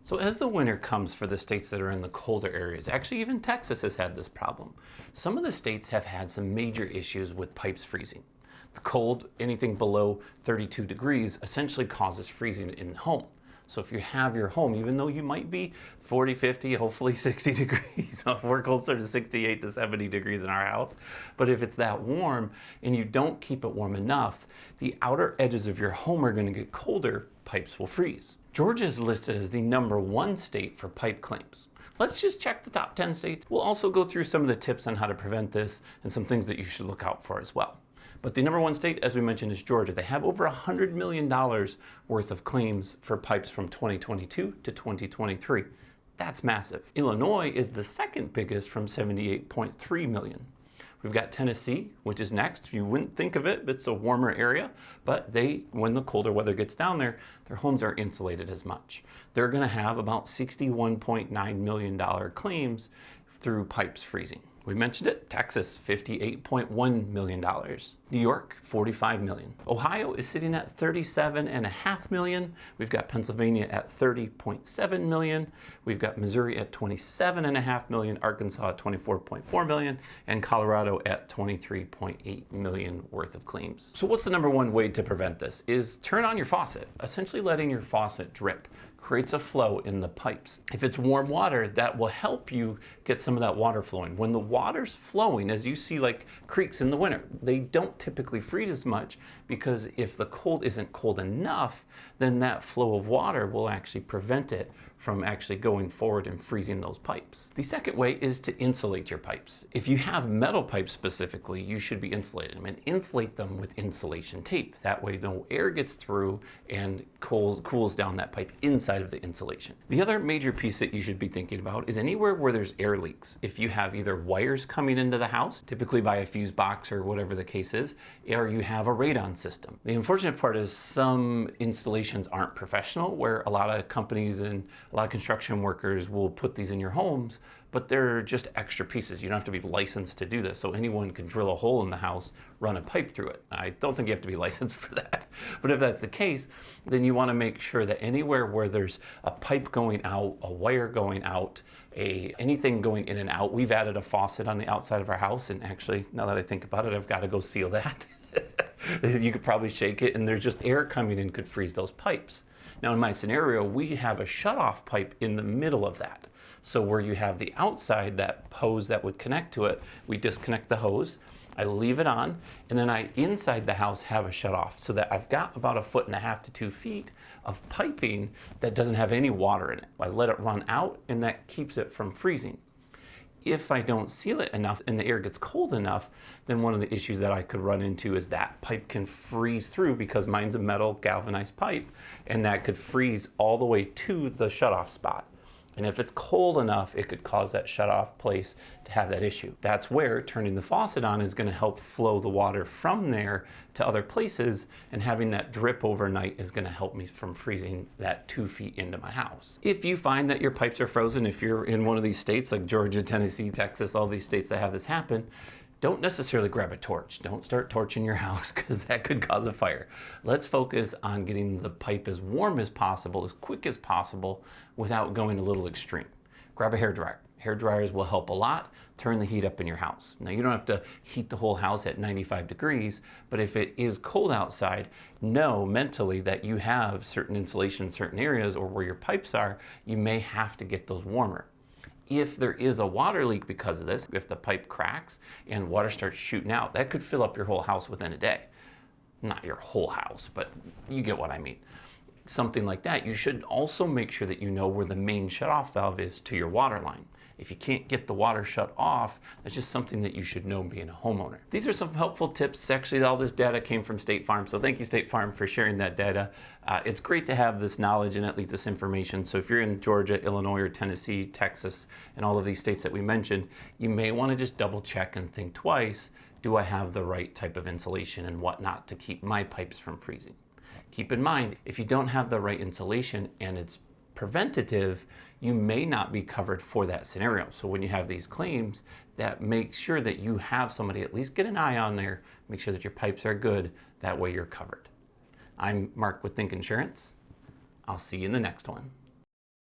So as the winter comes for the states that are in the colder areas, actually even Texas has had this problem. Some of the states have had some major issues with pipes freezing. The cold, anything below 32 degrees, essentially causes freezing in the home. So if you have your home, even though you might be 40, 50, hopefully 60 degrees, we're closer to 68 to 70 degrees in our house, but if it's that warm and you don't keep it warm enough, the outer edges of your home are going to get colder, pipes will freeze. Georgia is listed as the #1 state for pipe claims. Let's just check the top 10 states. We'll also go through some of the tips on how to prevent this and some things that you should look out for as well. But the #1 state, as we mentioned, is Georgia. They have over $100 million worth of claims for pipes from 2022 to 2023. That's massive. Illinois is the second biggest from 78.3 million. We've got Tennessee, which is next. You wouldn't think of it, it's a warmer area, but when the colder weather gets down there, their homes aren't insulated as much. They're gonna have about $61.9 million claims through pipes freezing. We mentioned it, Texas, $58.1 million. New York, $45 million. Ohio is sitting at $37.5 million. We've got Pennsylvania at $30.7 million. We've got Missouri at $27.5 million, Arkansas at $24.4 million, and Colorado at $23.8 million worth of claims. So what's the #1 way to prevent this? Is turn on your faucet. Essentially letting your faucet drip creates a flow in the pipes. If it's warm water, that will help you get some of that water flowing. When the water's flowing, as you see like creeks in the winter, they don't typically freeze as much because if the cold isn't cold enough, then that flow of water will actually prevent it from actually going forward and freezing those pipes. The second way is to insulate your pipes. If you have metal pipes specifically, you should be insulating them and insulate them with insulation tape. That way no air gets through and cools down that pipe inside of the insulation. The other major piece that you should be thinking about is anywhere where there's air leaks. If you have either wires coming into the house, typically by a fuse box or whatever the case is, or you have a radon system. The unfortunate part is some installations aren't professional, where a lot of companies and a lot of construction workers will put these in your homes, but they're just extra pieces. You don't have to be licensed to do this. So anyone can drill a hole in the house, run a pipe through it. I don't think you have to be licensed for that. But if that's the case, then you want to make sure that anywhere where there's a pipe going out, a wire going out, anything going in and out, we've added a faucet on the outside of our house. And actually, now that I think about it, I've got to go seal that. You could probably shake it and there's just air coming in could freeze those pipes. Now in my scenario, we have a shutoff pipe in the middle of that. So where you have the outside, that hose that would connect to it, we disconnect the hose, I leave it on, and then I, inside the house, have a shutoff so that I've got about 1.5 to 2 feet of piping that doesn't have any water in it. I let it run out and that keeps it from freezing. If I don't seal it enough and the air gets cold enough, then one of the issues that I could run into is that pipe can freeze through because mine's a metal galvanized pipe, and that could freeze all the way to the shutoff spot. And if it's cold enough, it could cause that shutoff place to have that issue. That's where turning the faucet on is going to help flow the water from there to other places, and having that drip overnight is going to help me from freezing that 2 feet into my house. If you find that your pipes are frozen, if you're in one of these states like Georgia, Tennessee, Texas, all these states that have this happen, don't necessarily grab a torch. Don't start torching your house because that could cause a fire. Let's focus on getting the pipe as warm as possible, as quick as possible, without going a little extreme. Grab a hairdryer. Hair dryers will help a lot. Turn the heat up in your house. Now you don't have to heat the whole house at 95 degrees, but if it is cold outside, know mentally that you have certain insulation in certain areas, or where your pipes are, you may have to get those warmer. If there is a water leak because of this, if the pipe cracks and water starts shooting out, that could fill up your whole house within a day. Not your whole house, but you get what I mean. Something like that. You should also make sure that you know where the main shutoff valve is to your water line. If you can't get the water shut off, that's just something that you should know being a homeowner. These are some helpful tips. Actually, all this data came from State Farm, so thank you, State Farm, for sharing that data. It's great to have this knowledge and at least this information. So if you're in Georgia, Illinois, or Tennessee, Texas, and all of these states that we mentioned, you may want to just double check and think twice, do I have the right type of insulation and whatnot to keep my pipes from freezing? Keep in mind, if you don't have the right insulation and it's preventative, you may not be covered for that scenario. So when you have these claims, that make sure that you have somebody at least get an eye on there, make sure that your pipes are good, that way you're covered. I'm Mark with Think Insurance. I'll see you in the next one.